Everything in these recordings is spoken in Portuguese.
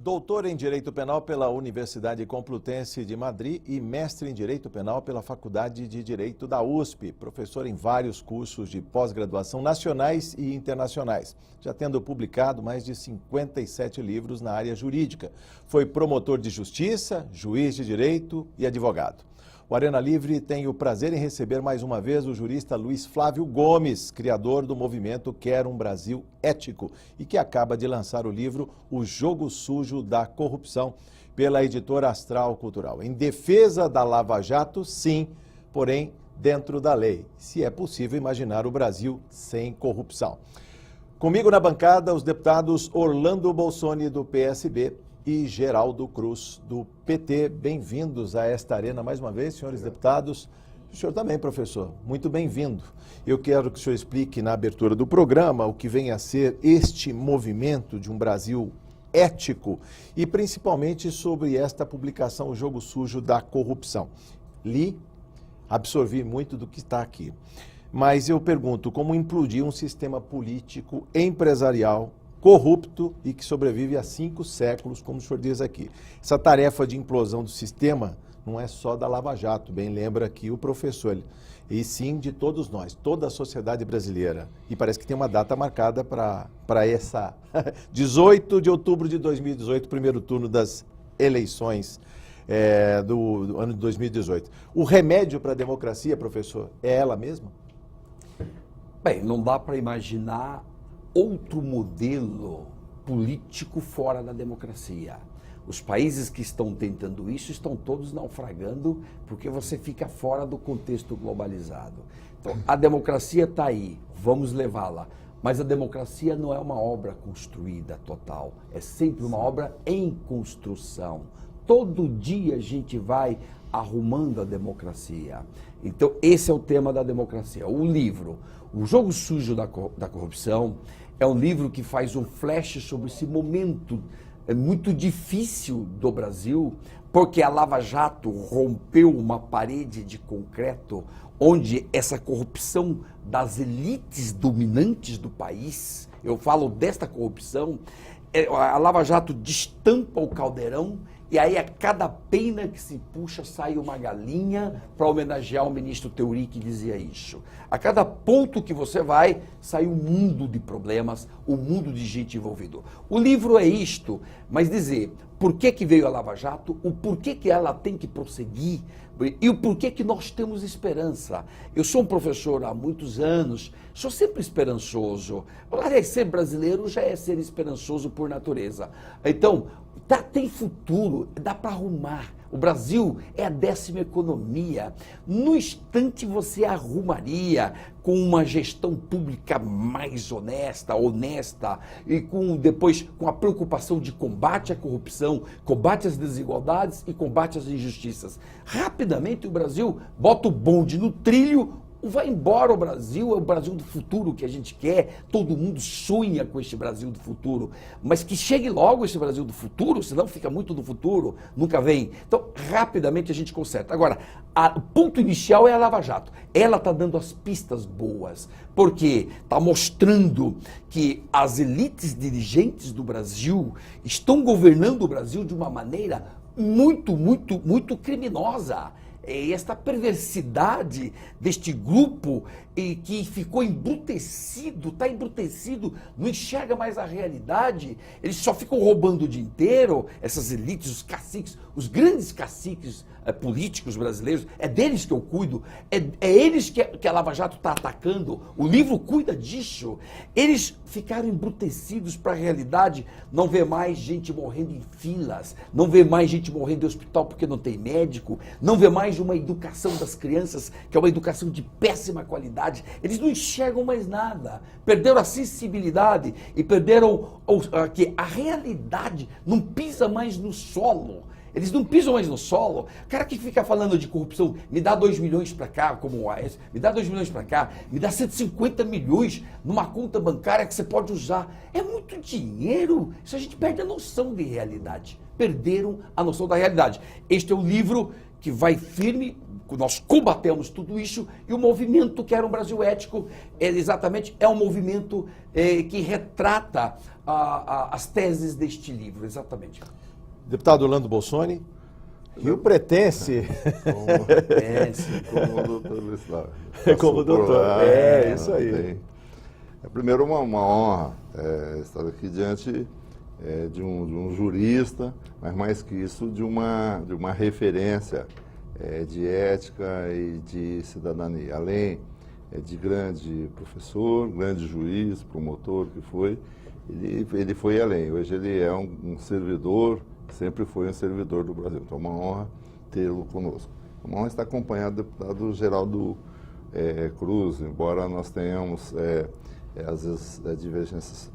Doutor em Direito Penal pela Universidade Complutense de Madrid e mestre em Direito Penal pela Faculdade de Direito da USP, professor em vários cursos de pós-graduação nacionais e internacionais, já tendo publicado mais de 57 livros na área jurídica. Foi promotor de justiça, juiz de direito e advogado. O Arena Livre tem o prazer em receber mais uma vez o jurista Luiz Flávio Gomes, criador do movimento Quero um Brasil Ético, e que acaba de lançar o livro O Jogo Sujo da Corrupção, pela editora Astral Cultural. Em defesa da Lava Jato, sim, porém dentro da lei. Se é possível imaginar o Brasil sem corrupção. Comigo na bancada, os deputados Orlando Bolsoni, do PSB, e Geraldo Cruz, do PT. Bem-vindos a esta arena mais uma vez, senhores deputados. O senhor também, professor, muito bem-vindo. Eu quero que o senhor explique na abertura do programa o que vem a ser este movimento de um Brasil ético e principalmente sobre esta publicação, O Jogo Sujo da Corrupção. Li, absorvi muito do que está aqui, mas eu pergunto, como implodir um sistema político, empresarial, corrupto e que sobrevive há 5 séculos, como o senhor diz aqui. Essa tarefa de implosão do sistema não é só da Lava Jato, bem lembra aqui o professor, e sim de todos nós, toda a sociedade brasileira. E parece que tem uma data marcada para essa 18 de outubro de 2018, primeiro turno das eleições do ano de 2018. O remédio para a democracia, professor, é ela mesma? Bem, não dá para imaginar outro modelo político fora da democracia. Os países que estão tentando isso estão todos naufragando porque você fica fora do contexto globalizado. Então, a democracia está aí, vamos levá-la. Mas a democracia não é uma obra construída total, é sempre uma obra em construção. Todo dia a gente vai arrumando a democracia. Então, esse é o tema da democracia. O livro, O Jogo Sujo da Corrupção, é um livro que faz um flash sobre esse momento muito difícil do Brasil, porque a Lava Jato rompeu uma parede de concreto onde essa corrupção das elites dominantes do país, eu falo desta corrupção, a Lava Jato destampa o caldeirão e aí a cada pena que se puxa sai uma galinha, para homenagear o ministro Teori que dizia isso. A cada ponto que você vai, sai um mundo de problemas, um mundo de gente envolvido. O livro é isto, mas dizer por que veio a Lava Jato, o porquê que ela tem que prosseguir e o porquê que nós temos esperança. Eu sou um professor há muitos anos, sou sempre esperançoso. Aliás, ser brasileiro já é ser esperançoso por natureza. Então, tem futuro, dá para arrumar. O Brasil é a 10ª economia. No instante você arrumaria com uma gestão pública mais honesta e depois com a preocupação de combate à corrupção, combate às desigualdades e combate às injustiças. Rapidamente o Brasil bota o bonde no trilho. Vai embora o Brasil, é o Brasil do futuro que a gente quer, todo mundo sonha com este Brasil do futuro, mas que chegue logo esse Brasil do futuro, senão fica muito do futuro, nunca vem. Então, rapidamente a gente conserta. Agora, o ponto inicial é a Lava Jato. Ela está dando as pistas boas, porque está mostrando que as elites dirigentes do Brasil estão governando o Brasil de uma maneira muito criminosa. É esta perversidade deste grupo que ficou embrutecido, está embrutecido, não enxerga mais a realidade, eles só ficam roubando o dia inteiro, essas elites, os caciques, os grandes caciques políticos brasileiros, é deles que eu cuido, é eles que a Lava Jato está atacando, o livro cuida disso, eles ficaram embrutecidos para a realidade, não vê mais gente morrendo em filas, não vê mais gente morrendo em hospital porque não tem médico, não vê mais uma educação das crianças, que é uma educação de péssima qualidade, eles não enxergam mais nada, perderam a sensibilidade e perderam que a realidade não pisa mais no solo. Eles não pisam mais no solo. O cara que fica falando de corrupção, me dá 2 milhões para cá, como o AES, me dá 2 milhões para cá, me dá 150 milhões numa conta bancária que você pode usar. É muito dinheiro. Isso a gente perde a noção de realidade. Perderam a noção da realidade. Este é um livro que vai firme nós combatemos tudo isso, e o movimento que era um Brasil ético, exatamente, é um movimento que retrata as teses deste livro, exatamente. Deputado Orlando Bolsoni, Rio pertence... Como o doutor Luiz Flávio. Como o doutor, isso aí. Primeiro, uma honra estar aqui diante de um jurista, mas mais que isso, de uma referência de ética e de cidadania. Além de grande professor, grande juiz, promotor que foi, ele foi além. Hoje ele é um servidor, sempre foi um servidor do Brasil. Então é uma honra tê-lo conosco. É uma honra estar acompanhado do deputado Geraldo Cruz, embora nós tenhamos, às vezes, divergências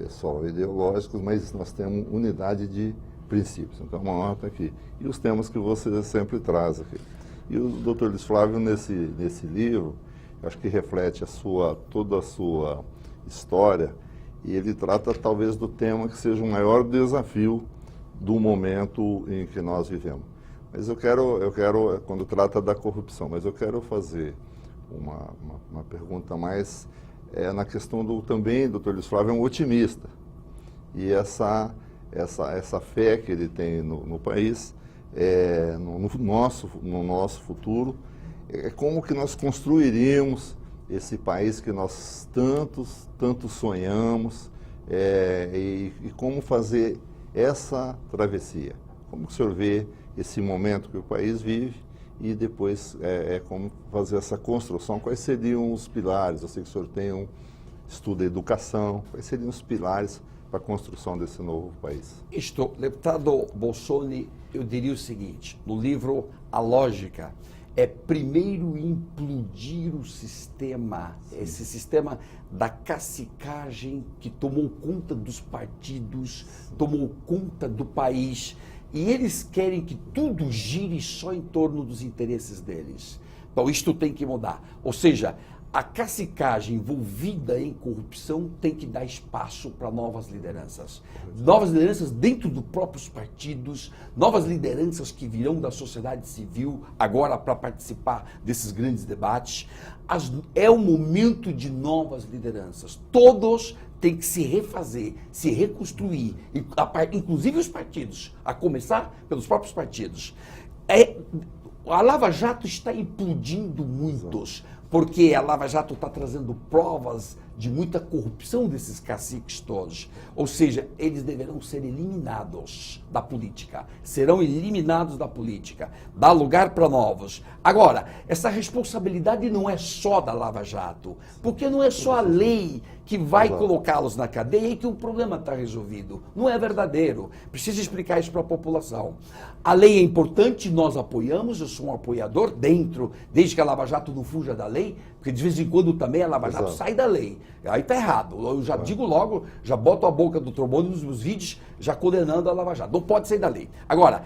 só ideológicas, mas nós temos unidade de princípios. Então é uma honra estar aqui. E os temas que você sempre traz aqui. E o doutor Luiz Flávio, nesse livro, acho que reflete toda a sua história, e ele trata talvez do tema que seja o maior desafio do momento em que nós vivemos. Mas eu quero quando trata da corrupção, mas eu quero fazer uma pergunta mais na questão também, doutor Luiz Flávio é um otimista, e essa fé que ele tem no país, no nosso futuro, como que nós construiríamos esse país que nós tanto sonhamos, e como fazer essa travessia. Como o senhor vê esse momento que o país vive e depois como fazer essa construção? Quais seriam os pilares? Eu sei que o senhor estuda educação. Quais seriam os pilares para a construção desse novo país? Deputado Bolsoni, eu diria o seguinte, no livro A Lógica, primeiro implodir o sistema, esse sistema da cacicagem que tomou conta dos partidos, tomou conta do país, e eles querem que tudo gire só em torno dos interesses deles. Então, isto tem que mudar. Ou seja, a cacicagem envolvida em corrupção tem que dar espaço para novas lideranças. Novas lideranças dentro dos próprios partidos, novas lideranças que virão da sociedade civil agora para participar desses grandes debates. É o momento de novas lideranças. Todos têm que se refazer, se reconstruir, inclusive os partidos, a começar pelos próprios partidos. A Lava Jato está implodindo muitos, porque a Lava Jato está trazendo provas de muita corrupção desses caciques todos. Ou seja, eles deverão ser eliminados da política, serão eliminados da política, dá lugar para novos. Agora, essa responsabilidade não é só da Lava Jato, porque não é só a lei que vai colocá-los na cadeia e que o problema está resolvido. Não é verdadeiro. Preciso explicar isso para a população. A lei é importante, nós apoiamos, eu sou um apoiador desde que a Lava Jato não fuja da lei, porque de vez em quando também a Lava Jato sai da lei. Aí está errado. Eu já digo logo, já boto a boca do trombone nos meus vídeos, já condenando a Lava Jato. Não pode sair da lei. Agora,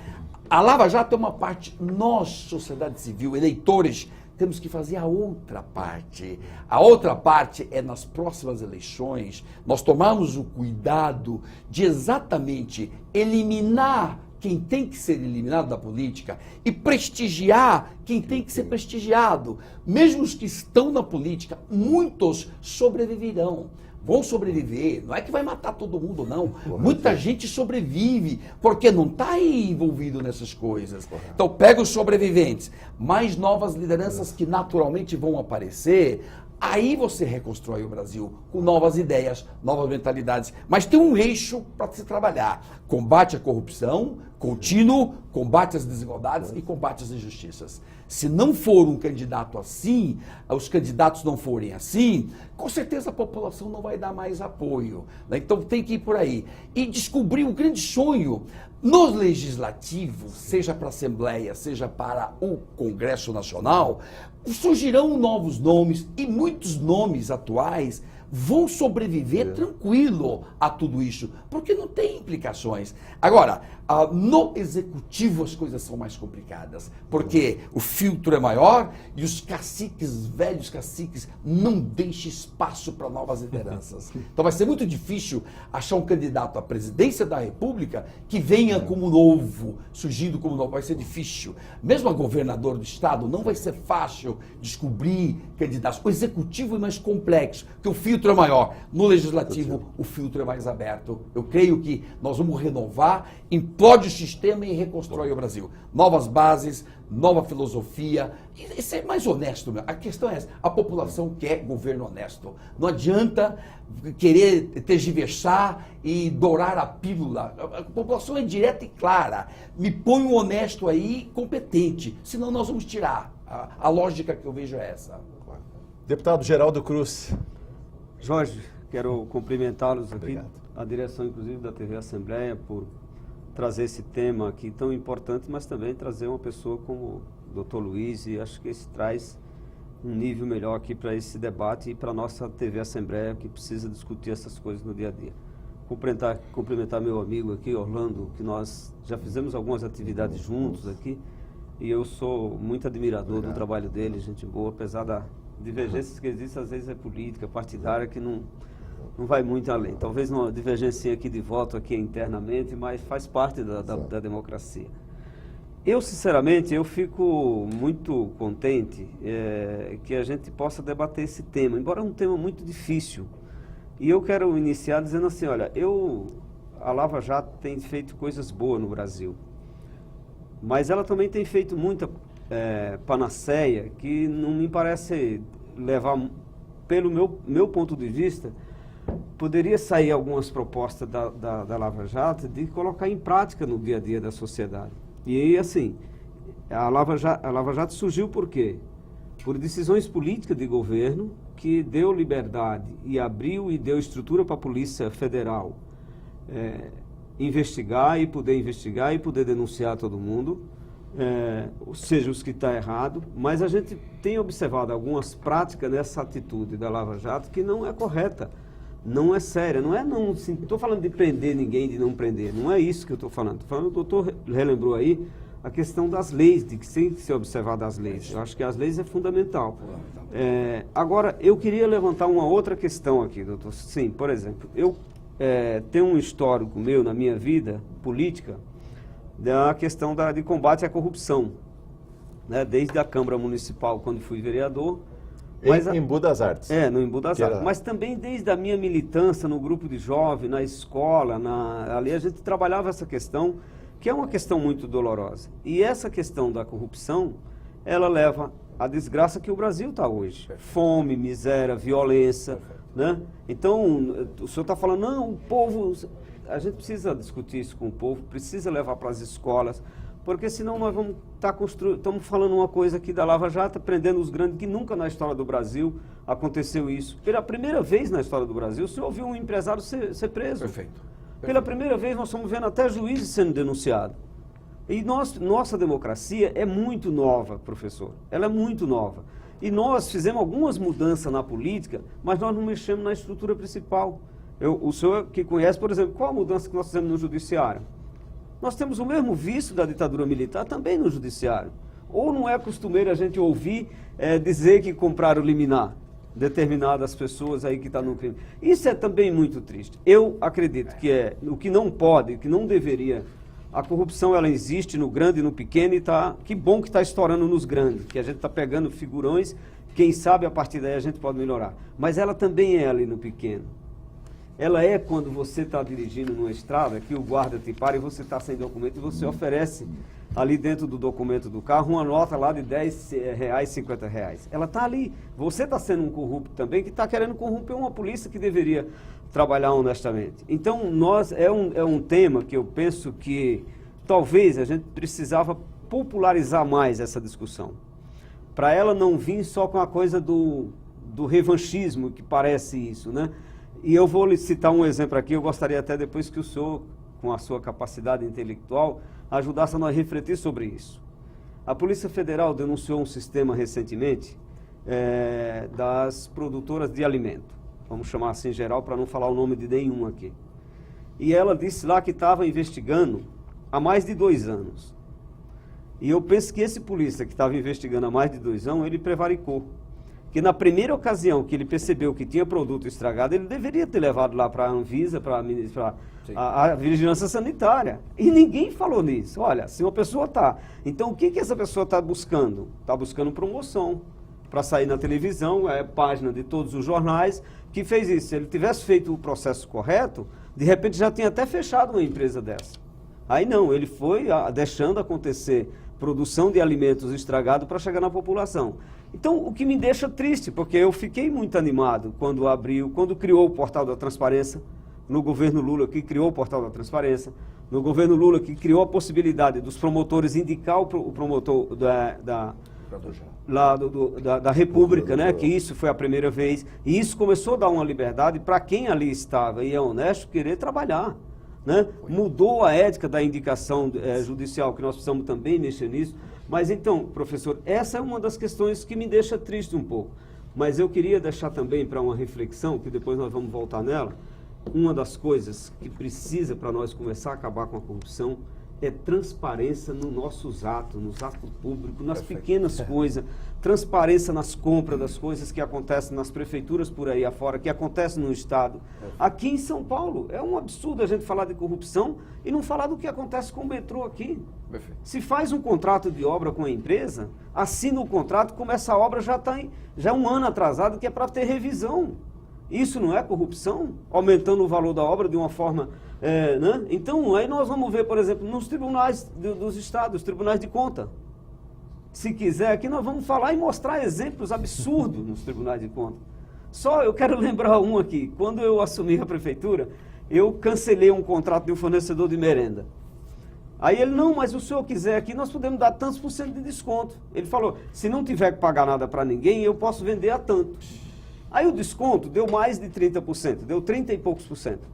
a Lava Jato é uma parte, nós, sociedade civil, eleitores, temos que fazer a outra parte. A outra parte é nas próximas eleições, nós tomarmos o cuidado de exatamente eliminar quem tem que ser eliminado da política e prestigiar quem tem que ser prestigiado. Mesmo os que estão na política, muitos sobreviverão. Vão sobreviver, não é que vai matar todo mundo, não. Muita gente sobrevive, porque não está aí envolvido nessas coisas. Então, pega os sobreviventes, mais novas lideranças que naturalmente vão aparecer, aí você reconstrói o Brasil com novas ideias, novas mentalidades. Mas tem um eixo para se trabalhar. Combate à corrupção, contínuo, combate às desigualdades e combate às injustiças. Se não for um candidato assim, os candidatos não forem assim, com certeza a população não vai dar mais apoio. Então tem que ir por aí. E descobrir o grande sonho no legislativo, seja para a Assembleia, seja para o Congresso Nacional, surgirão novos nomes e muitos nomes atuais vão sobreviver tranquilo a tudo isso, porque não tem implicações. Agora, No executivo as coisas são mais complicadas, porque o filtro é maior e os caciques, velhos caciques, não deixam espaço para novas lideranças. Então vai ser muito difícil achar um candidato à presidência da República que venha como novo, surgindo como novo. Vai ser difícil. Mesmo a governador do estado, não vai ser fácil descobrir candidatos. O executivo é mais complexo, porque o filtro é maior. No legislativo, o filtro é mais aberto. Eu creio que nós vamos renovar, implode o sistema e reconstrói o Brasil. Novas bases, nova filosofia. E ser mais honesto, meu. A questão é essa. A população quer governo honesto. Não adianta querer tergiversar e dourar a pílula. A população é direta e clara. Me põe um honesto aí, competente. Senão nós vamos tirar. A lógica que eu vejo é essa. Deputado Geraldo Cruz. Jorge, quero cumprimentá-los aqui, Obrigado. a direção inclusive da TV Assembleia, por trazer esse tema aqui tão importante, mas também trazer uma pessoa como o Dr. Luiz, e acho que isso traz um nível melhor aqui para esse debate e para a nossa TV Assembleia, que precisa discutir essas coisas no dia a dia. Cumprimentar meu amigo aqui, Orlando, que nós já fizemos algumas atividades juntos aqui, e eu sou muito admirador do trabalho dele, gente boa, apesar da divergências que existem, às vezes é política, partidária, que não vai muito além. Talvez uma divergência aqui de voto aqui internamente, mas faz parte da democracia. Eu, sinceramente, eu fico muito contente que a gente possa debater esse tema, embora é um tema muito difícil. E eu quero iniciar dizendo assim, olha, a Lava Jato tem feito coisas boas no Brasil, mas ela também tem feito muita panaceia que não me parece levar, pelo meu ponto de vista, poderia sair algumas propostas da Lava Jato de colocar em prática no dia a dia da sociedade. E aí, assim, a Lava Jato surgiu por quê? Por decisões políticas de governo que deu liberdade e abriu e deu estrutura para a Polícia Federal investigar e poder denunciar todo mundo. Ou seja, os que estão errados, mas a gente tem observado algumas práticas nessa atitude da Lava Jato que não é correta, não é séria, não estou falando de prender ninguém, de não prender, não é isso que eu estou falando. O doutor relembrou aí a questão das leis, de que tem que ser observada as leis. Eu acho que as leis é fundamental. Agora, eu queria levantar uma outra questão aqui, doutor. Sim, por exemplo, eu tenho um histórico meu na minha vida política, da questão de combate à corrupção, né? Desde a Câmara Municipal, quando fui vereador. Em Embu das Artes. No Embu das Artes. Mas também desde a minha militância no grupo de jovens, na escola, ali a gente trabalhava essa questão, que é uma questão muito dolorosa. E essa questão da corrupção, ela leva à desgraça que o Brasil está hoje. Fome, miséria, violência, né? Então, o senhor está falando, não, o povo... A gente precisa discutir isso com o povo, precisa levar para as escolas, porque senão nós vamos estar estamos falando uma coisa aqui da Lava Jato, prendendo os grandes, que nunca na história do Brasil aconteceu isso. Pela primeira vez na história do Brasil, o senhor viu um empresário ser preso. Perfeito. Pela primeira vez nós estamos vendo até juízes sendo denunciados. E nossa democracia é muito nova, professor, ela é muito nova. E nós fizemos algumas mudanças na política, mas nós não mexemos na estrutura principal. O senhor que conhece, por exemplo, qual a mudança que nós fizemos no judiciário? Nós temos o mesmo vício da ditadura militar também no judiciário. Ou não é costumeiro a gente ouvir dizer que compraram liminar determinadas pessoas aí que estão no crime. Isso é também muito triste. Eu acredito que o que não pode, o que não deveria, a corrupção ela existe no grande e no pequeno e que bom que está estourando nos grandes, que a gente está pegando figurões, quem sabe a partir daí a gente pode melhorar. Mas ela também é ali no pequeno. Ela é quando você está dirigindo numa estrada, que o guarda te para e você está sem documento e você oferece ali dentro do documento do carro uma nota lá de R$10, R$50. Ela está ali. Você está sendo um corrupto também, que está querendo corromper uma polícia que deveria trabalhar honestamente. Então, é um tema que eu penso que talvez a gente precisava popularizar mais essa discussão. Para ela não vir só com a coisa do revanchismo, que parece isso, né? E eu vou lhe citar um exemplo aqui, eu gostaria até depois que o senhor, com a sua capacidade intelectual, ajudasse a nós refletir sobre isso. A Polícia Federal denunciou um sistema recentemente das produtoras de alimento, vamos chamar assim em geral, para não falar o nome de nenhum aqui. E ela disse lá que estava investigando há mais de 2 anos. E eu penso que esse polícia que estava investigando há mais de 2 anos, ele prevaricou. Que na primeira ocasião que ele percebeu que tinha produto estragado, ele deveria ter levado lá para a Anvisa, para a Vigilância Sanitária. E ninguém falou nisso. Olha, se uma pessoa está... Então, o que essa pessoa está buscando? Está buscando promoção, para sair na televisão, página de todos os jornais, que fez isso. Se ele tivesse feito o processo correto, de repente já tinha até fechado uma empresa dessa. Aí não, ele foi deixando acontecer produção de alimentos estragados para chegar na população. Então, o que me deixa triste, porque eu fiquei muito animado quando criou o Portal da Transparência, no governo Lula, que criou o Portal da Transparência, no governo Lula, que criou a possibilidade dos promotores indicar o promotor da República, né, que isso foi a primeira vez, e isso começou a dar uma liberdade para quem ali estava e é honesto querer trabalhar. Né? Mudou a ética da indicação judicial, que nós precisamos também mexer nisso. Mas então, professor, essa é uma das questões que me deixa triste um pouco. Mas eu queria deixar também para uma reflexão, que depois nós vamos voltar nela, uma das coisas que precisa para nós começar a acabar com a corrupção é transparência nos nossos atos, nos atos públicos, nas pequenas coisas, transparência nas compras das coisas que acontecem nas prefeituras por aí afora, que acontecem no Estado. Aqui em São Paulo, é um absurdo a gente falar de corrupção e não falar do que acontece com o metrô aqui. Se faz um contrato de obra com a empresa, assina o contrato, começa a obra, já é um ano atrasado, que é para ter revisão. Isso não é corrupção? Aumentando o valor da obra de uma forma... né? Então, aí nós vamos ver, por exemplo, nos tribunais dos estados, os tribunais de conta. Se quiser, aqui nós vamos falar e mostrar exemplos absurdos nos tribunais de conta. Só eu quero lembrar um aqui. Quando eu assumi a prefeitura, eu cancelei um contrato de um fornecedor de merenda. Aí ele, não, mas se o senhor quiser aqui, nós podemos dar tantos por cento de desconto. Ele falou, se não tiver que pagar nada para ninguém, eu posso vender a tanto. Aí o desconto deu mais de 30%, deu 30 e poucos por cento.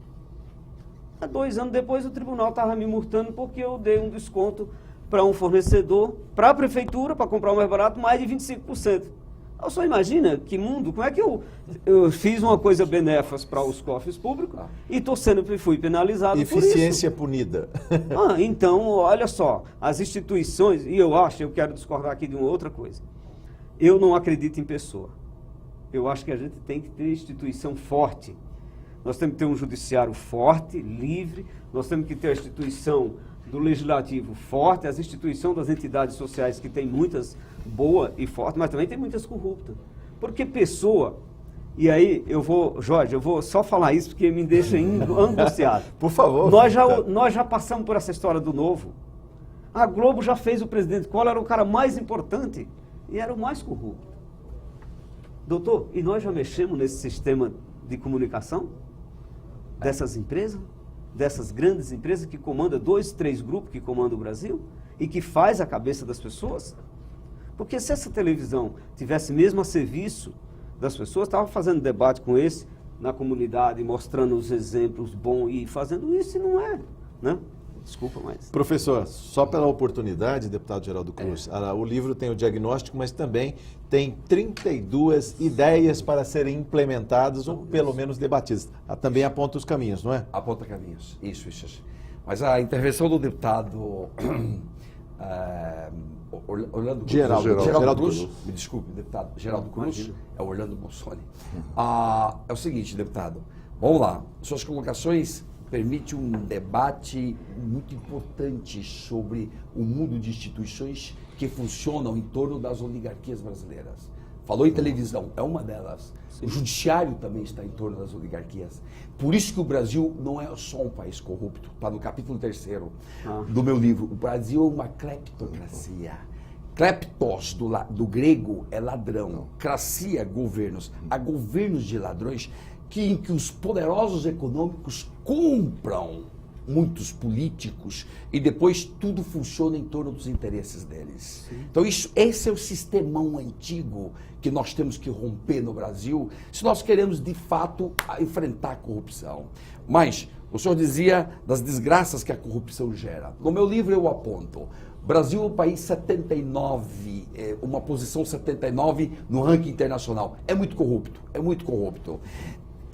2 anos depois o tribunal estava me multando porque eu dei um desconto para um fornecedor, para a prefeitura, para comprar o mais barato, mais de 25%. Eu só imagina que mundo, como é que eu fiz uma coisa benéfica para os cofres públicos e fui penalizado por isso. Eficiência punida. Então, olha só, as instituições, e eu quero discordar aqui de uma outra coisa. Eu não acredito em pessoa. Eu acho que a gente tem que ter instituição forte. Nós temos que ter um judiciário forte, livre, nós temos que ter a instituição do legislativo forte, as instituições das entidades sociais, que tem muitas boas e fortes, mas também tem muitas corruptas. Porque pessoa, e aí Jorge, eu vou só falar isso porque me deixa angustiado. Por favor. Nós já passamos por essa história do Novo. A Globo já fez o presidente Collor, era o cara mais importante e era o mais corrupto. Doutor, e nós já mexemos nesse sistema de comunicação dessas empresas, dessas grandes empresas que comandam 2, 3 grupos que comandam o Brasil e que faz a cabeça das pessoas? Porque se essa televisão tivesse mesmo a serviço das pessoas, estava fazendo debate com esse na comunidade, mostrando os exemplos bons e fazendo isso, e não é, né? Desculpa, mas... Professor, só pela oportunidade, deputado Geraldo Cruz, o livro tem o diagnóstico, mas também tem 32 ideias para serem implementadas ou pelo menos debatidas. Também aponta os caminhos, não é? Aponta caminhos, isso. Mas a intervenção do deputado Orlando Cruz, Geraldo Cruz, me desculpe, deputado Geraldo Cruz, é o Orlando Bolsoni. É o seguinte, deputado, vamos lá, suas colocações permite um debate muito importante sobre o mundo de instituições que funcionam em torno das oligarquias brasileiras. Falou em televisão, é uma delas. Sim. O judiciário também está em torno das oligarquias. Por isso que o Brasil não é só um país corrupto. Está no capítulo 3º do meu livro. O Brasil é uma cleptocracia. Kleptos, do grego, é ladrão. Cracia, governos. Há governos de ladrões em que os poderosos econômicos compram muitos políticos e depois tudo funciona em torno dos interesses deles. Sim. Então esse é o sistemão antigo que nós temos que romper no Brasil se nós queremos de fato enfrentar a corrupção. Mas o senhor dizia das desgraças que a corrupção gera. No meu livro eu aponto: Brasil é o país 79, uma posição 79 no ranking internacional. É muito corrupto, é muito corrupto.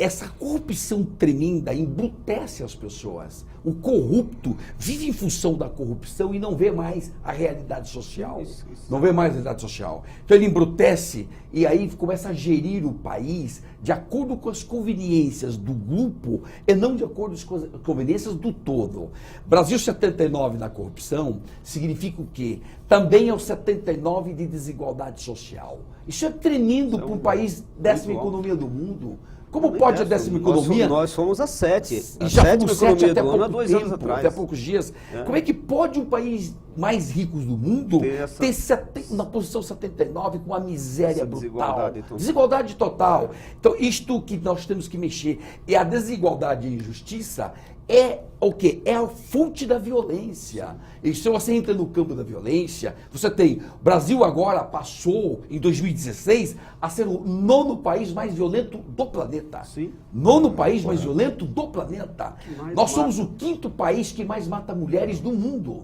essa corrupção tremenda embrutece as pessoas. O corrupto vive em função da corrupção e não vê mais a realidade social. Isso. Não vê mais a realidade social. Então ele embrutece e aí começa a gerir o país de acordo com as conveniências do grupo e não de acordo com as conveniências do todo. Brasil 79 na corrupção significa o quê? Também é o 79 de desigualdade social. Isso é tremendo para um país décima economia do mundo. Como pode a décima economia? Nós fomos a 7. E A já sétima fomos 7 economia até do ano há pouco 2 anos tempo, atrás. até poucos dias. Como é que pode um país mais rico do mundo ter na posição 79 com uma miséria brutal? Desigualdade total. Então, isto que nós temos que mexer. E a desigualdade e a injustiça é o quê? É a fonte da violência. E se você entra no campo da violência, você tem... O Brasil agora passou, em 2016, a ser o 9º país mais violento do planeta. Sim. 9º país mais violento do planeta. Nós somos o 5º país que mais mata mulheres do mundo.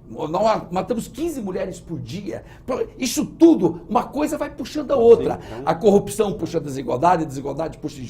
Nós matamos 15 mulheres por dia. Isso tudo, uma coisa vai puxando a outra. Sim, então... A corrupção puxa a desigualdade puxa a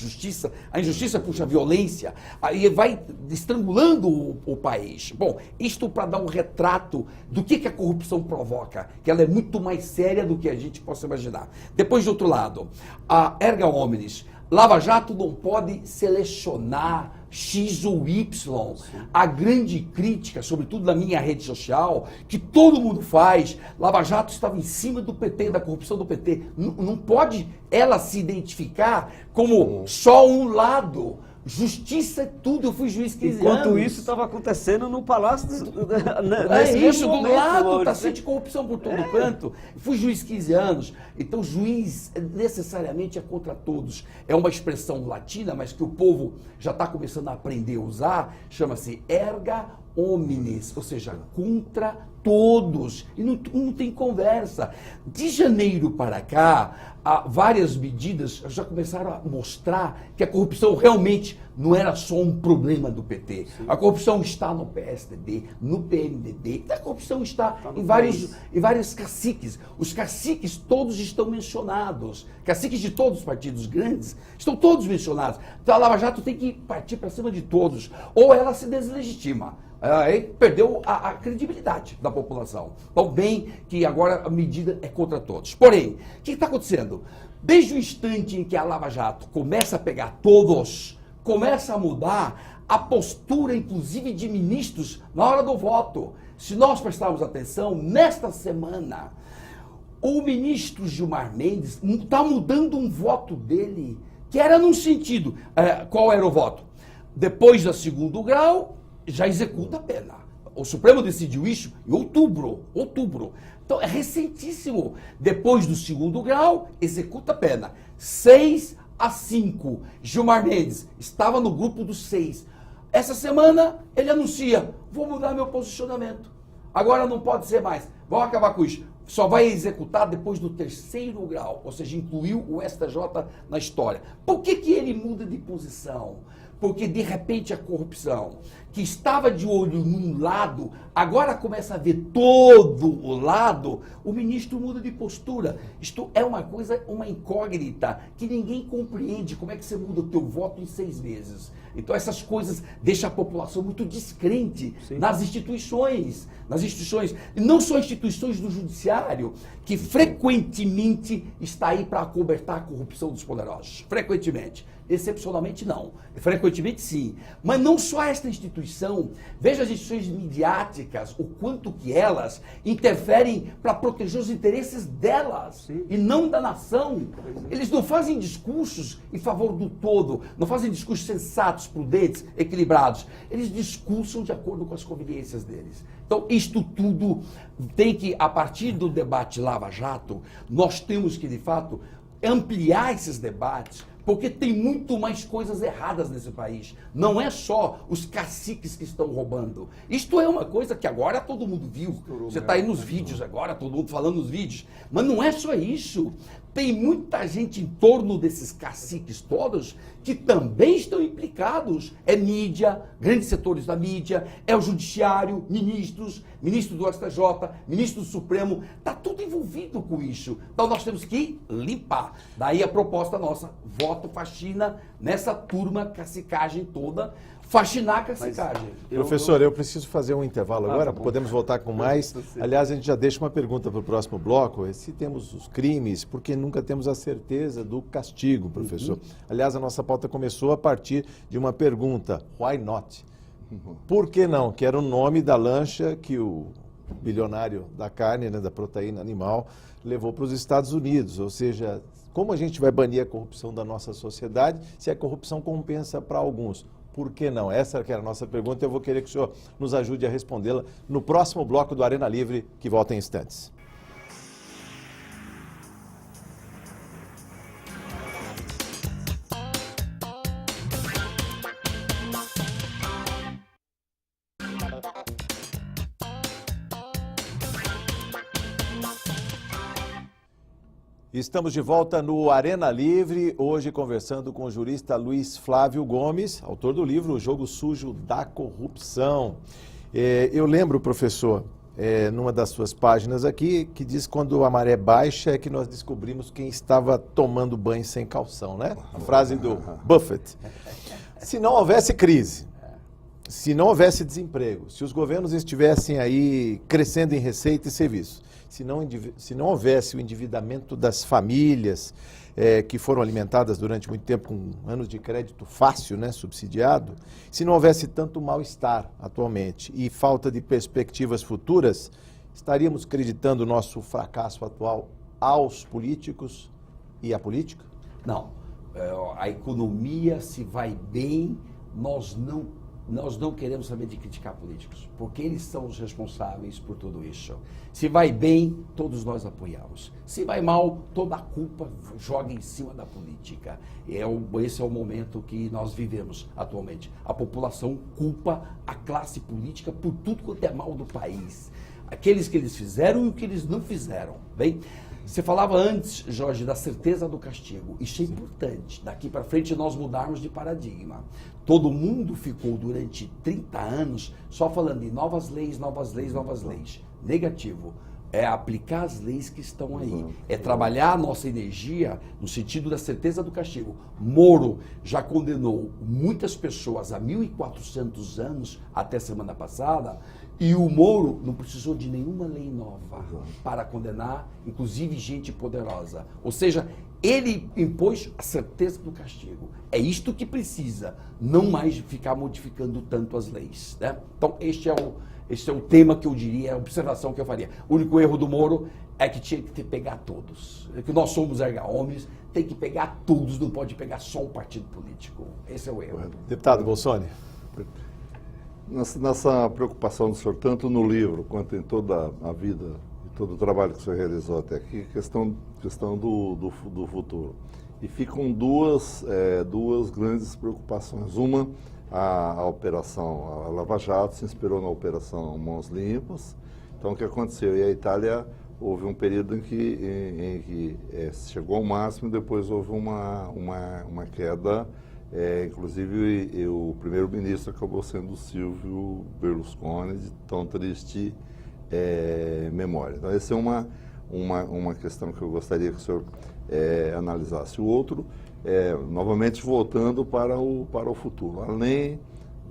injustiça puxa a violência, aí vai estrangulando o país. Bom, isto para dar um retrato do que a corrupção provoca, que ela é muito mais séria do que a gente possa imaginar. Depois, de outro lado, a erga omnes, Lava Jato não pode selecionar X ou Y. A grande crítica, sobretudo na minha rede social, que todo mundo faz, Lava Jato estava em cima do PT, da corrupção do PT. Não pode ela se identificar como só um lado. Justiça é tudo, eu fui juiz 15 anos. Enquanto isso estava acontecendo no Palácio... Isso, do lado, está cheio de corrupção por todo canto. Fui juiz 15 anos, então juiz necessariamente é contra todos. É uma expressão latina, mas que o povo já está começando a aprender a usar, chama-se erga omnes, ou seja, contra todos. E não tem conversa. De janeiro para cá, várias medidas já começaram a mostrar que a corrupção realmente não era só um problema do PT. Sim. A corrupção está no PSDB, no PMDB, a corrupção está em vários caciques. Os caciques todos estão mencionados. Caciques de todos os partidos grandes estão todos mencionados. Então a Lava Jato tem que partir para cima de todos. Ou ela se deslegitima. Aí perdeu a credibilidade da população. Então, bem que agora a medida é contra todos. Porém, o que está acontecendo? Desde o instante em que a Lava Jato começa a pegar todos, começa a mudar a postura, inclusive, de ministros na hora do voto. Se nós prestarmos atenção, nesta semana, o ministro Gilmar Mendes está mudando um voto dele, que era num sentido. Qual era o voto? Depois do 2º grau, já executa a pena. O Supremo decidiu isso em outubro. Então é recentíssimo. Depois do 2º grau, executa a pena. 6-5. Gilmar Mendes estava no grupo dos 6. Essa semana ele anuncia: vou mudar meu posicionamento. Agora não pode ser mais. Vamos acabar com isso. Só vai executar depois do 3º grau, ou seja, incluiu o STJ na história. Por que ele muda de posição? Porque, de repente, a corrupção, que estava de olho num lado, agora começa a ver todo o lado, o ministro muda de postura. Isto é uma coisa, uma incógnita, que ninguém compreende. Como é que você muda o teu voto em 6 meses? Então, essas coisas deixam a população muito descrente nas instituições. E não só instituições do judiciário, que frequentemente está aí para acobertar a corrupção dos poderosos. Frequentemente. Excepcionalmente não. Frequentemente sim. Mas não só esta instituição. Veja as instituições midiáticas, o quanto que elas interferem para proteger os interesses delas e não da nação. Eles não fazem discursos em favor do todo, não fazem discursos sensatos, prudentes, equilibrados. Eles discursam de acordo com as conveniências deles. Então, isto tudo tem que, a partir do debate Lava Jato, nós temos que, de fato, ampliar esses debates, porque tem muito mais coisas erradas nesse país. Não é só os caciques que estão roubando. Isto é uma coisa que agora todo mundo viu. Você está aí nos vídeos agora, todo mundo falando nos vídeos. Mas não é só isso. tem muita gente em torno desses caciques todos que também estão implicados. É mídia, grandes setores da mídia, é o judiciário, ministro do STJ, ministro do Supremo, está tudo envolvido com isso. Então nós temos que limpar. Daí a proposta nossa, voto faxina nessa turma cacicagem toda, faxinar a cacicagem. Professor, eu preciso fazer um intervalo agora, tá podemos voltar com mais. Aliás, a gente já deixa uma pergunta para o próximo bloco, se temos os crimes, porque nunca temos a certeza do castigo, professor. Aliás, a nossa pauta começou a partir de uma pergunta, why not? Por que não? Que era o nome da lancha que o bilionário da carne, né, da proteína animal, levou para os Estados Unidos. Ou seja, como a gente vai banir a corrupção da nossa sociedade se a corrupção compensa para alguns? Por que não? Essa que era a nossa pergunta, eu vou querer que o senhor nos ajude a respondê-la no próximo bloco do Arena Livre, que volta em instantes. Estamos de volta no Arena Livre, hoje conversando com o jurista Luiz Flávio Gomes, autor do livro O Jogo Sujo da Corrupção. Eu lembro, professor, numa das suas páginas aqui, que diz que quando a maré baixa é que nós descobrimos quem estava tomando banho sem calção, né? A frase do Buffett. Se não houvesse crise, se não houvesse desemprego, se os governos estivessem aí crescendo em receita e serviço, se não houvesse o endividamento das famílias que foram alimentadas durante muito tempo com anos de crédito fácil, né, subsidiado, se não houvesse tanto mal-estar atualmente e falta de perspectivas futuras, estaríamos acreditando o nosso fracasso atual aos políticos e à política? Não. A economia, se vai bem, nós não queremos saber de criticar políticos, porque eles são os responsáveis por tudo isso. Se vai bem, todos nós apoiamos. Se vai mal, toda a culpa joga em cima da política. Esse é o momento que nós vivemos atualmente. A população culpa a classe política por tudo quanto é mal do país. Aqueles que eles fizeram e o que eles não fizeram. Bem, você falava antes, Jorge, da certeza do castigo. Isso é importante. Daqui para frente nós mudarmos de paradigma. Todo mundo ficou durante 30 anos só falando de novas leis, novas leis, novas leis. Negativo. É aplicar as leis que estão aí. É trabalhar a nossa energia no sentido da certeza do castigo. Moro já condenou muitas pessoas há 1.400 anos, até semana passada, e o Moro não precisou de nenhuma lei nova para condenar, inclusive gente poderosa. Ou seja, ele impôs a certeza do castigo. É isto que precisa, não mais ficar modificando tanto as leis, né? Então, este é o tema que eu diria, a observação que eu faria. O único erro do Moro é que tinha que pegar todos. É que nós somos erga-homens, tem que pegar todos, não pode pegar só um partido político. Esse é o erro. Deputado Bolsoni. Nessa preocupação do senhor, tanto no livro quanto em toda a vida e todo o trabalho que o senhor realizou até aqui, questão do futuro. E ficam duas grandes preocupações. Uma, a operação, a Lava Jato se inspirou na operação Mãos Limpas. Então, o que aconteceu? E a Itália, houve um período em que chegou ao máximo e depois houve uma queda. Inclusive, o primeiro-ministro acabou sendo o Silvio Berlusconi, de tão triste memória. Então, essa é uma questão que eu gostaria que o senhor analisasse. O outro, novamente voltando para o futuro. Além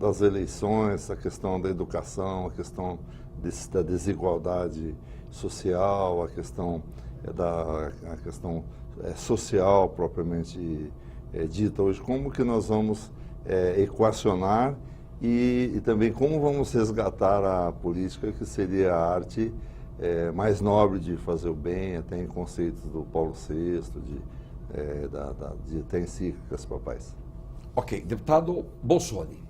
das eleições, a questão da educação, a questão da desigualdade social, a questão social propriamente dita hoje, como que nós vamos equacionar e também como vamos resgatar a política, que seria a arte mais nobre de fazer o bem, até em conceitos do Paulo VI, de até encíclicas papais. Ok, deputado Bolsoni.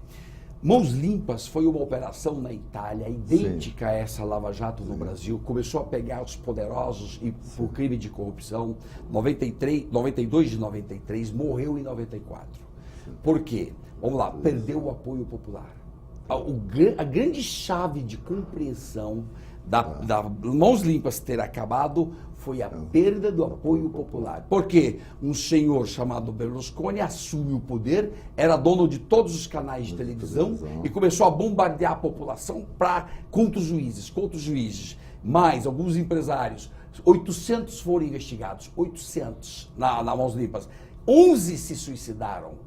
Mãos Limpas foi uma operação na Itália idêntica a essa Lava Jato no Brasil. Começou a pegar os poderosos por crime de corrupção. 92 de 93, morreu em 94. Por quê? Vamos lá, perdeu o apoio popular. A grande chave de compreensão da Mãos Limpas ter acabado foi a perda do apoio popular. Porque um senhor chamado Berlusconi assume o poder, era dono de todos os canais de televisão e começou a bombardear a população contra os juízes. Mais alguns empresários. 800 foram investigados, 800 na mãos limpas. 11 se suicidaram.